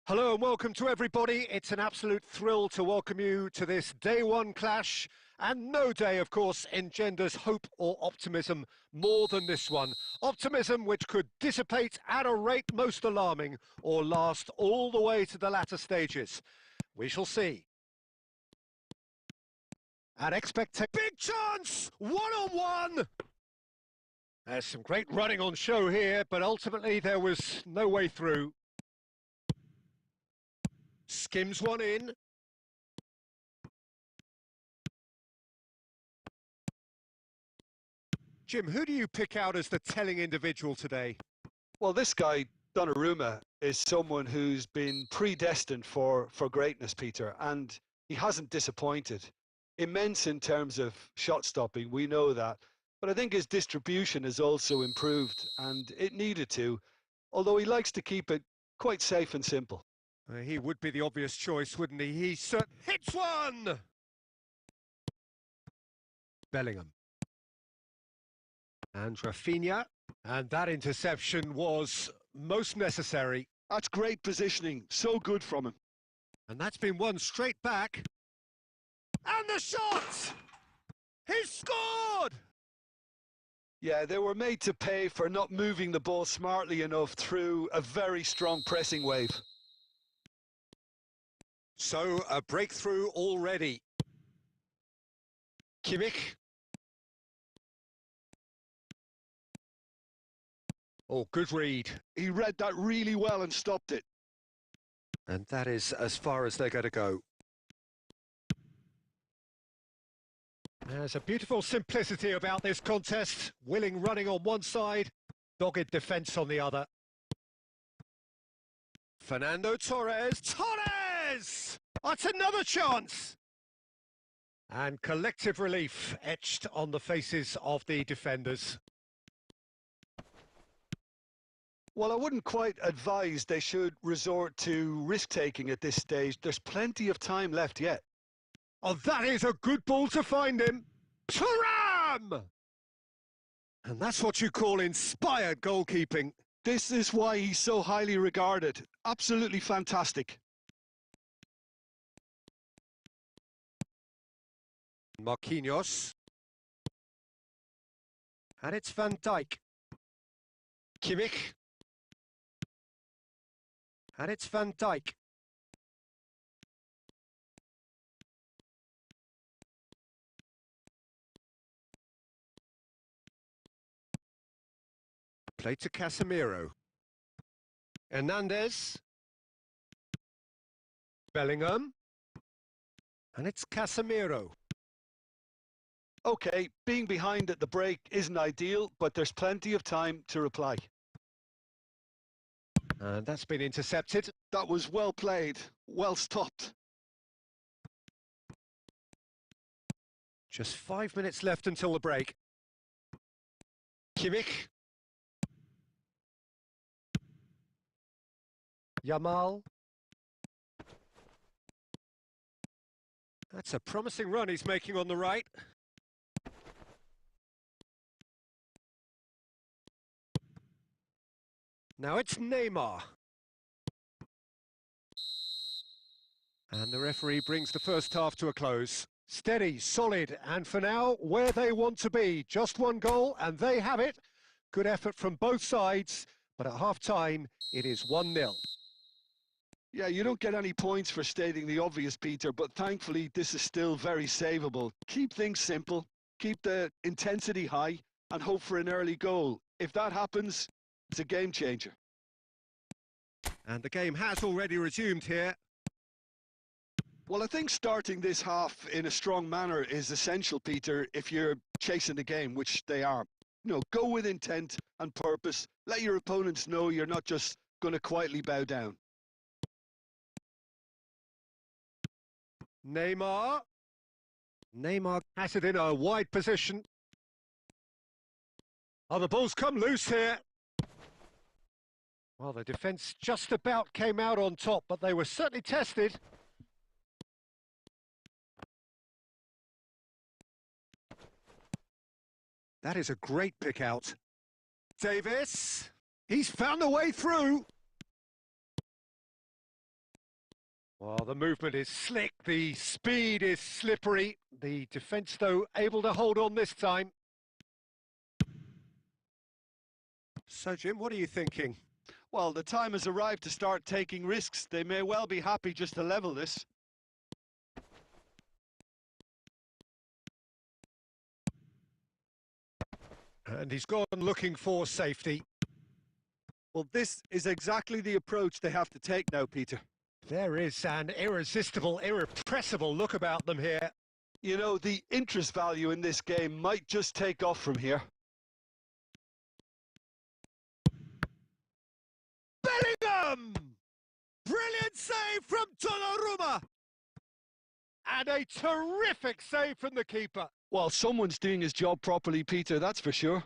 Hello and welcome to everybody. It's an absolute thrill to welcome you to this day one clash. And no day, of course, engenders hope or optimism more than this one. Optimism which could dissipate at a rate most alarming or last all the way to the latter stages. We shall see. And expect a big chance! One-on-one! There's some great running on show here, but ultimately there was no way through. Skims one in. Jim, who do you pick out as the telling individual today? Well, this guy, Donnarumma, is someone who's been predestined for greatness, Peter, and he hasn't disappointed. Immense in terms of shot stopping, we know that. But I think his distribution has also improved, and it needed to, although he likes to keep it quite safe and simple. He would be the obvious choice, wouldn't he? He hits one! Bellingham. And Rafinha. And that interception was most necessary. That's great positioning. So good from him. And that's been won straight back. And the shot! He's scored! Yeah, they were made to pay for not moving the ball smartly enough through a very strong pressing wave. So, a breakthrough already. Kimmich. Oh, good read. He read that really well and stopped it. And that is as far as they're going to go. There's a beautiful simplicity about this contest. Willing running on one side, dogged defence on the other. Fernando Torres. Torres! That's another chance! And collective relief etched on the faces of the defenders. Well, I wouldn't quite advise they should resort to risk-taking at this stage. There's plenty of time left yet. Oh, that is a good ball to find him. Thuram! And that's what you call inspired goalkeeping. This is why he's so highly regarded. Absolutely fantastic. Marquinhos. And it's Van Dijk. Kimmich. And it's Van Dijk. Play to Casemiro. Hernandez. Bellingham. And it's Casemiro. Okay, being behind at the break isn't ideal, but there's plenty of time to reply. And that's been intercepted. That was well played, well stopped. Just 5 minutes left until the break. Kimmich. Dhimal. That's a promising run he's making on the right. Now it's Neymar. And the referee brings the first half to a close. Steady, solid, and for now, where they want to be. Just one goal, and they have it. Good effort from both sides, but at half-time, it is 1-0. Yeah, you don't get any points for stating the obvious, Peter, but thankfully this is still very savable. Keep things simple, keep the intensity high, and hope for an early goal. If that happens, it's a game changer. And the game has already resumed here. Well, I think starting this half in a strong manner is essential, Peter, if you're chasing the game, which they are. You know, go with intent and purpose. Let your opponents know you're not just going to quietly bow down. Neymar has it in a wide position. Oh, the ball's come loose here. Well, the defence just about came out on top, but they were certainly tested. That is a great pick out. Davis, he's found a way through. Well, the movement is slick, the speed is slippery. The defence, though, able to hold on this time. So, Jim, what are you thinking? Well, the time has arrived to start taking risks. They may well be happy just to level this. And he's gone looking for safety. Well, this is exactly the approach they have to take now, Peter. There is an irresistible, irrepressible look about them here. You know, the interest value in this game might just take off from here. Bellingham! Brilliant save from Donnarumma! And a terrific save from the keeper. Well, someone's doing his job properly, Peter, that's for sure.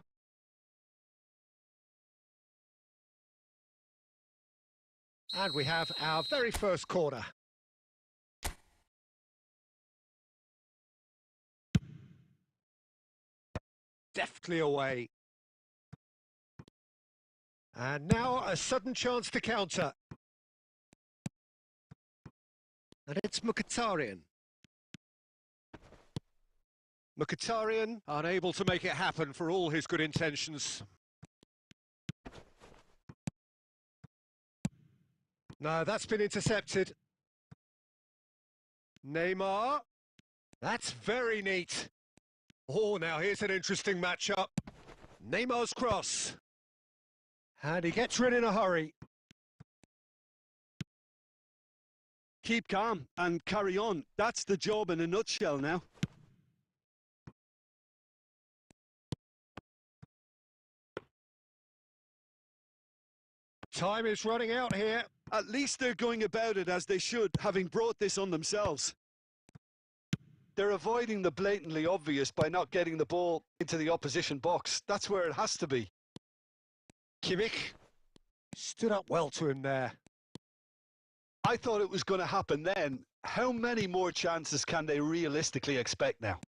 And we have our very first corner. Deftly away. And now a sudden chance to counter. And it's Mkhitaryan. Mkhitaryan unable to make it happen for all his good intentions. No, that's been intercepted. Neymar. That's very neat. Oh, now here's an interesting matchup. Neymar's cross. And he gets rid in a hurry. Keep calm and carry on. That's the job in a nutshell now. Time is running out here. At least they're going about it as they should, having brought this on themselves. They're avoiding the blatantly obvious by not getting the ball into the opposition box. That's where it has to be. Kimmich stood up well to him there. I thought it was going to happen then. How many more chances can they realistically expect now?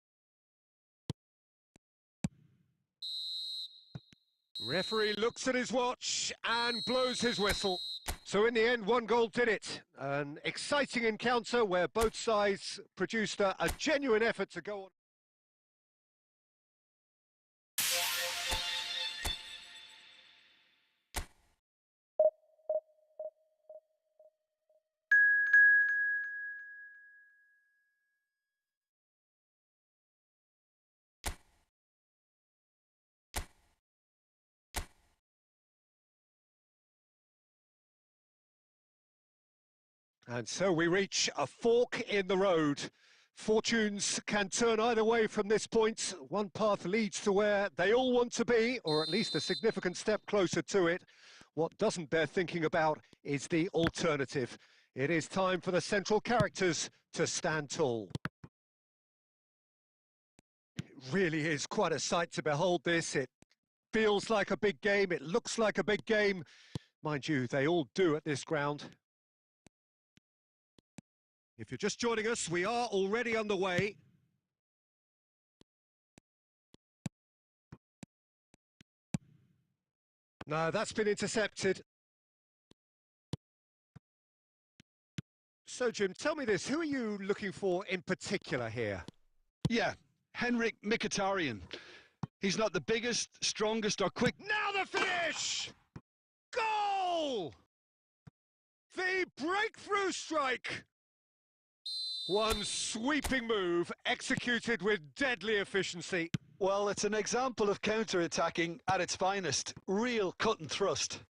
Referee looks at his watch and blows his whistle. So in the end, one goal did it. An exciting encounter where both sides produced a genuine effort to go on. And so we reach a fork in the road. Fortunes can turn either way from this point. One path leads to where they all want to be, or at least a significant step closer to it. What doesn't bear thinking about is the alternative. It is time for the central characters to stand tall. It really is quite a sight to behold this. It feels like a big game. It looks like a big game. Mind you, they all do at this ground. If you're just joining us, we are already underway. No, that's been intercepted. So, Jim, tell me this. Who are you looking for in particular here? Yeah, Henrik Mkhitaryan. He's not the biggest, strongest or quick. Now the finish! Goal! The breakthrough strike! One sweeping move executed with deadly efficiency. Well, it's an example of counter-attacking at its finest. Real cut and thrust.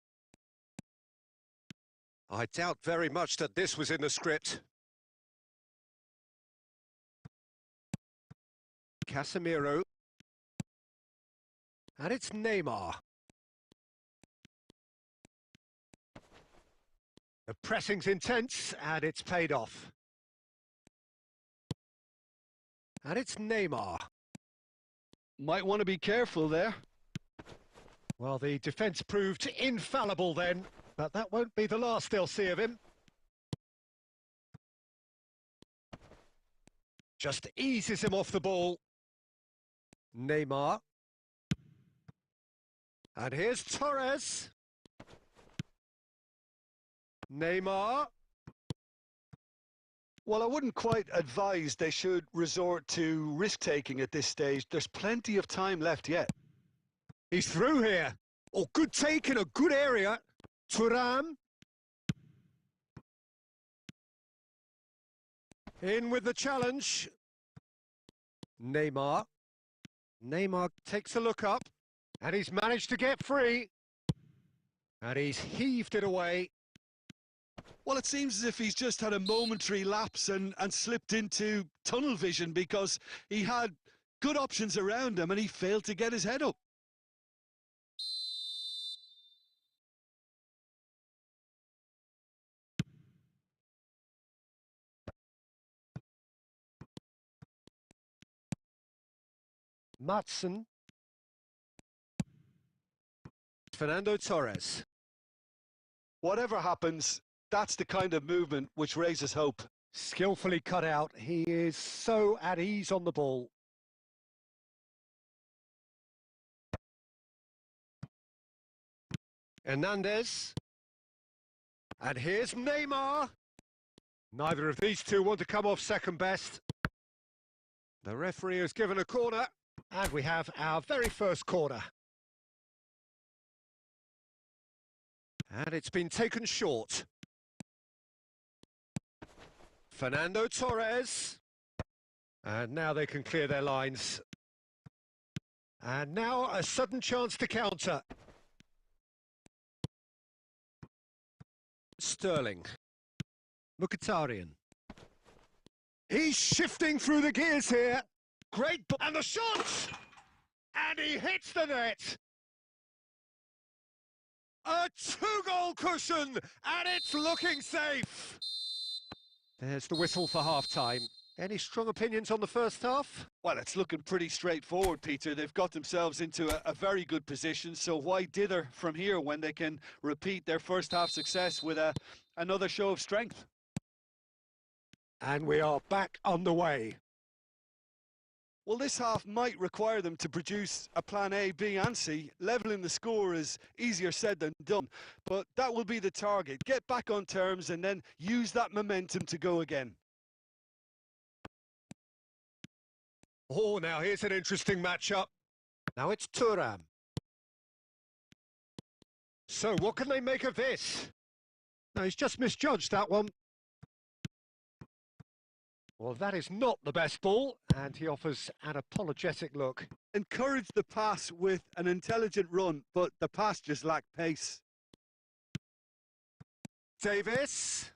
I doubt very much that this was in the script. Casemiro. And it's Neymar. The pressing's intense, and it's paid off. And it's Neymar. Might want to be careful there. Well, the defence proved infallible then, but that won't be the last they'll see of him. Just eases him off the ball. Neymar. And here's Torres. Neymar. Well, I wouldn't quite advise they should resort to risk-taking at this stage. There's plenty of time left yet. He's through here. Oh, good take in a good area. Thuram. In with the challenge. Neymar. Neymar takes a look up. And he's managed to get free. And he's heaved it away. Well, it seems as if he's just had a momentary lapse and slipped into tunnel vision because he had good options around him and he failed to get his head up. Matson. Fernando Torres. Whatever happens, that's the kind of movement which raises hope. Skillfully cut out. He is so at ease on the ball. Hernandez. And here's Neymar. Neither of these two want to come off second best. The referee has given a corner, and we have our very first corner. And it's been taken short. Fernando Torres. And now they can clear their lines. And now a sudden chance to counter. Sterling. Mkhitaryan. He's shifting through the gears here. Great, and the shot! And he hits the net. A two-goal cushion, and it's looking safe. There's the whistle for half-time. Any strong opinions on the first half? Well, it's looking pretty straightforward, Peter. They've got themselves into a very good position, so why dither from here when they can repeat their first half success with another show of strength? And we are back on the way. Well, this half might require them to produce a plan A, B and C. Levelling the score is easier said than done, but that will be the target. Get back on terms and then use that momentum to go again. Oh, now here's an interesting matchup. Now it's Thuram. So what can they make of this? No, he's just misjudged that one. Well, that is not the best ball, and he offers an apologetic look. Encourage the pass with an intelligent run, but the pass just lacked pace. Davis.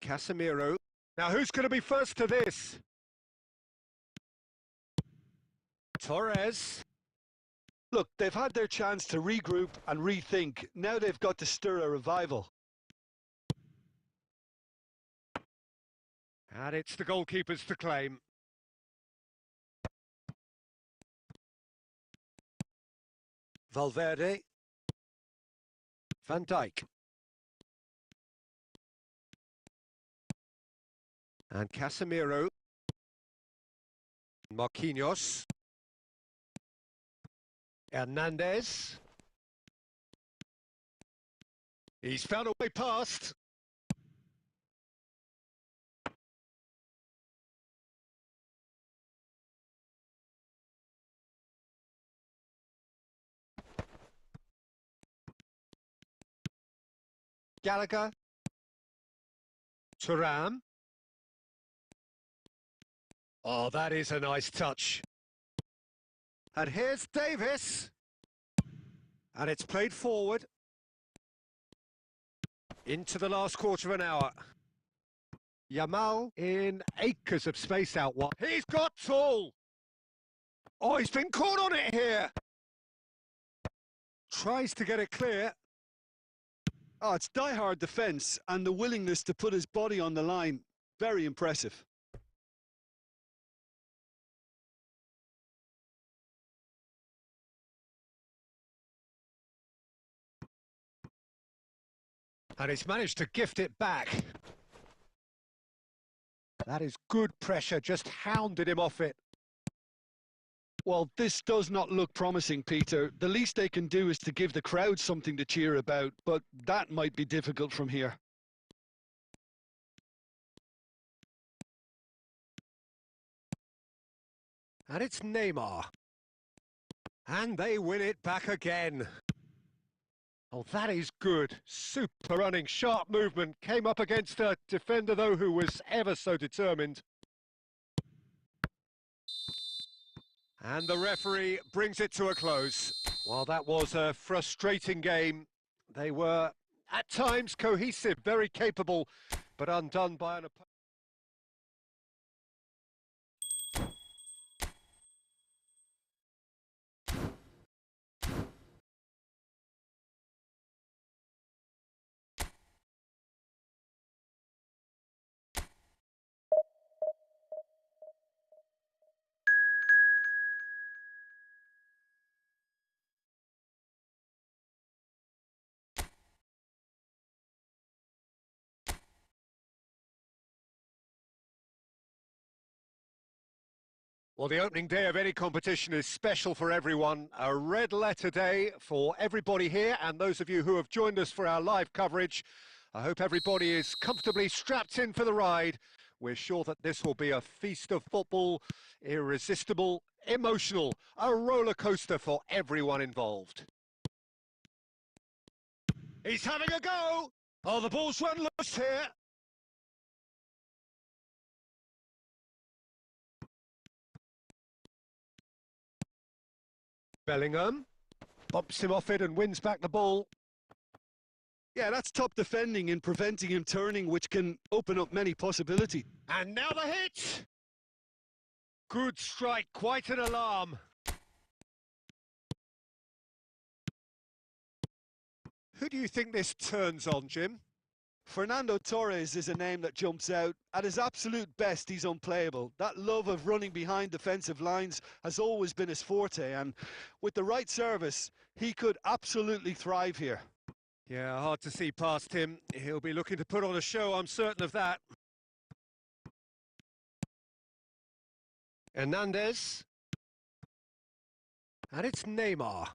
Casemiro. Now, who's going to be first to this? Torres. Look, they've had their chance to regroup and rethink. Now they've got to stir a revival. And it's the goalkeepers to claim. Valverde. Van Dijk. And Casemiro. Marquinhos. Hernandez. He's found a way past. Gallagher. Thuram. Oh, that is a nice touch. And here's Davis. And it's played forward. Into the last quarter of an hour. Dhimal in acres of space out wide. He's got tall. Oh, he's been caught on it here. Tries to get it clear. Oh, it's die-hard defence and the willingness to put his body on the line. Very impressive. And he's managed to gift it back. That is good pressure, just hounded him off it. Well, this does not look promising, Peter. The least they can do is to give the crowd something to cheer about, but that might be difficult from here. And it's Neymar. And they win it back again. Oh, that is good. Super running, sharp movement. Came up against a defender, though, who was ever so determined. And the referee brings it to a close. Well, that was a frustrating game. They were, at times, cohesive, very capable, but undone by an opponent. Well, the opening day of any competition is special for everyone. A red letter day for everybody here and those of you who have joined us for our live coverage. I hope everybody is comfortably strapped in for the ride. We're sure that this will be a feast of football, irresistible, emotional, a roller coaster for everyone involved. He's having a go! Oh, the ball's run loose here. Bellingham bumps him off it and wins back the ball. Yeah, that's top defending in preventing him turning, which can open up many possibilities. And now the hit! Good strike, quite an alarm. Who do you think this turns on, Jim? Fernando Torres is a name that jumps out. At his absolute best, he's unplayable. That love of running behind defensive lines has always been his forte, and with the right service, he could absolutely thrive here. Yeah, hard to see past him. He'll be looking to put on a show, I'm certain of that. Hernandez. And it's Neymar.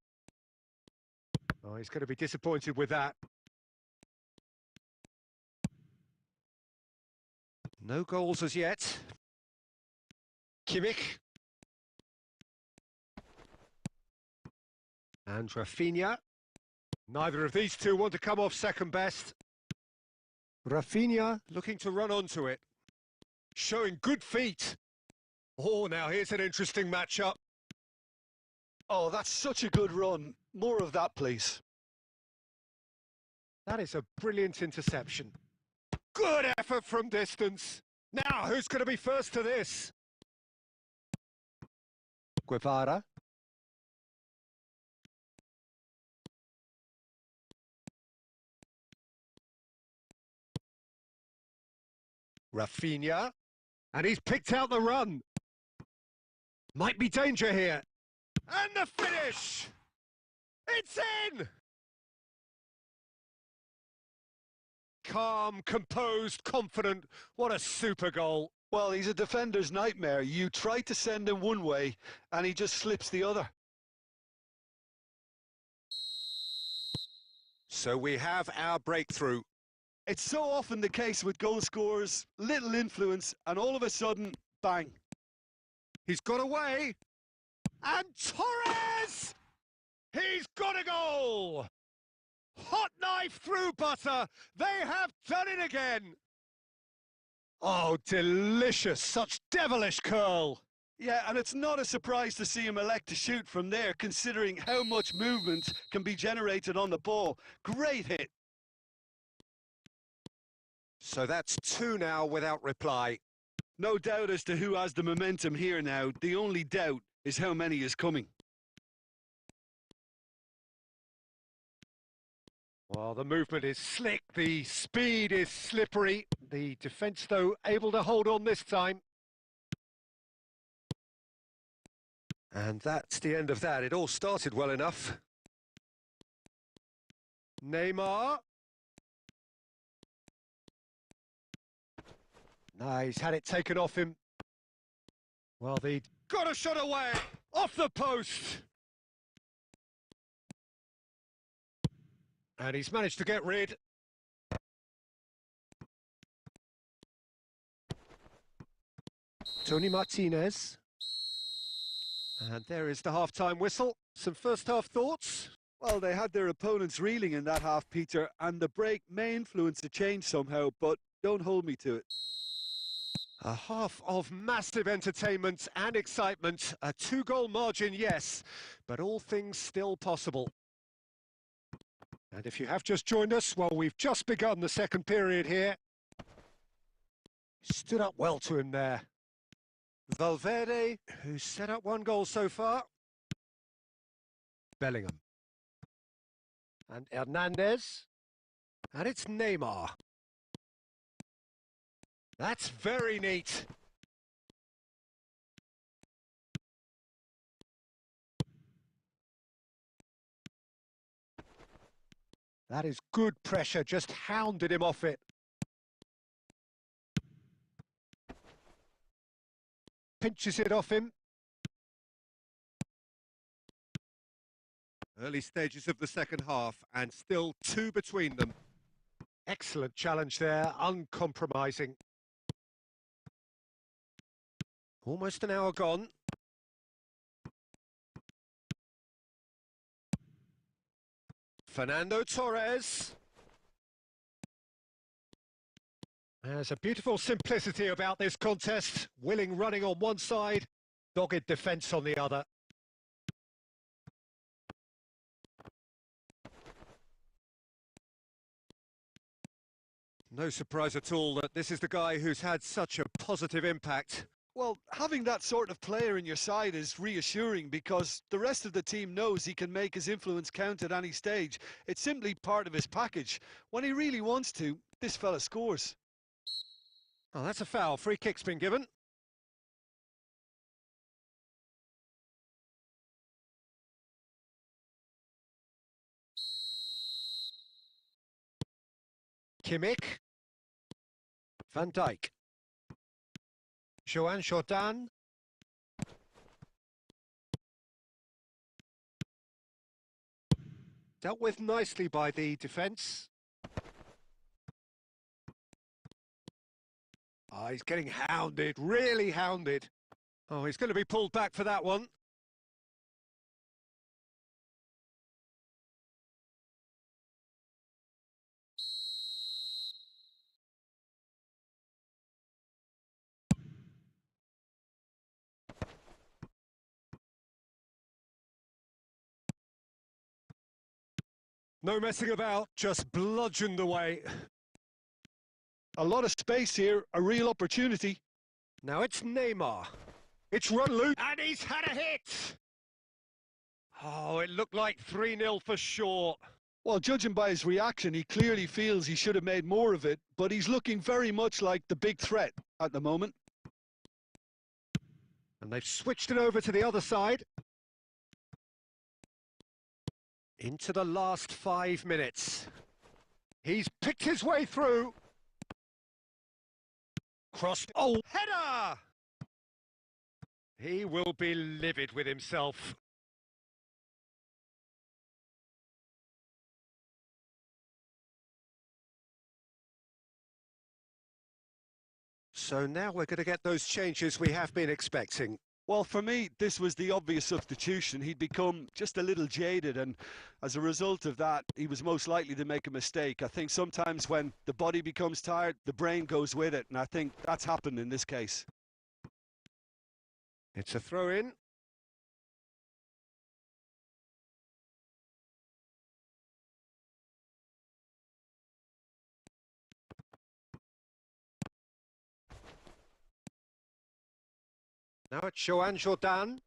Oh, he's going to be disappointed with that. No goals as yet. Kimmich. And Rafinha. Neither of these two want to come off second best. Rafinha looking to run onto it. Showing good feet. Oh, now here's an interesting matchup. Oh, that's such a good run. More of that, please. That is a brilliant interception. Good effort from distance. Now, who's going to be first to this? Guevara. Rafinha. And he's picked out the run. Might be danger here. And the finish! It's in! Calm, composed, confident. What a super goal. Well, he's a defender's nightmare. You try to send him one way, and he just slips the other. So we have our breakthrough. It's so often the case with goal scorers, little influence, and all of a sudden, bang. He's got away. And Torres! He's got a goal! Hot knife through butter. They have done it again. Oh, delicious. Such devilish curl. Yeah, and it's not a surprise to see him elect to shoot from there, considering how much movement can be generated on the ball. Great hit. So that's 2 now without reply. No doubt as to who has the momentum here now. The only doubt is how many is coming. Well, the movement is slick, the speed is slippery. The defence, though, able to hold on this time. And that's the end of that. It all started well enough. Neymar. No, he's had it taken off him. Well, they got a shot away, off the post. And he's managed to get rid. Tony Martinez. And there is the half-time whistle. Some first-half thoughts? Well, they had their opponents reeling in that half, Peter, and the break may influence the change somehow, but don't hold me to it. A half of massive entertainment and excitement. A 2-goal margin, yes, but all things still possible. And if you have just joined us, well, we've just begun the second period here. Stood up well to him there. Valverde, who's set up 1 goal so far. Bellingham. And Hernandez. And it's Neymar. That's very neat. That is good pressure, just hounded him off it. Pinches it off him. Early stages of the second half, and still 2 between them. Excellent challenge there, uncompromising. Almost an hour gone. Fernando Torres. There's a beautiful simplicity about this contest. Willing running on one side, dogged defence on the other. No surprise at all that this is the guy who's had such a positive impact. Well, having that sort of player in your side is reassuring because the rest of the team knows he can make his influence count at any stage. It's simply part of his package. When he really wants to, this fella scores. Oh, that's a foul. Free kick's been given. Kimmich. Van Dijk. Joan Jordan. Dealt with nicely by the defence. Oh, he's getting hounded, really hounded. Oh, he's going to be pulled back for that one. No messing about, just bludgeoned away. A lot of space here, a real opportunity. Now it's Neymar. It's run loose, and he's had a hit! Oh, it looked like 3-0 for sure. Well, judging by his reaction, he clearly feels he should have made more of it, but he's looking very much like the big threat at the moment. And they've switched it over to the other side. Into the last 5 minutes. He's picked his way through. Crossed. Oh, header! He will be livid with himself. So now we're going to get those changes we have been expecting. Well, for me, this was the obvious substitution. He'd become just a little jaded, and as a result of that, he was most likely to make a mistake. I think sometimes when the body becomes tired, the brain goes with it, and I think that's happened in this case. It's a throw-in. Now it's Joan Jordan.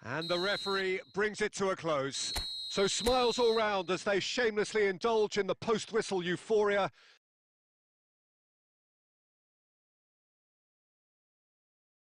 And the referee brings it to a close. So smiles all round as they shamelessly indulge in the post-whistle euphoria.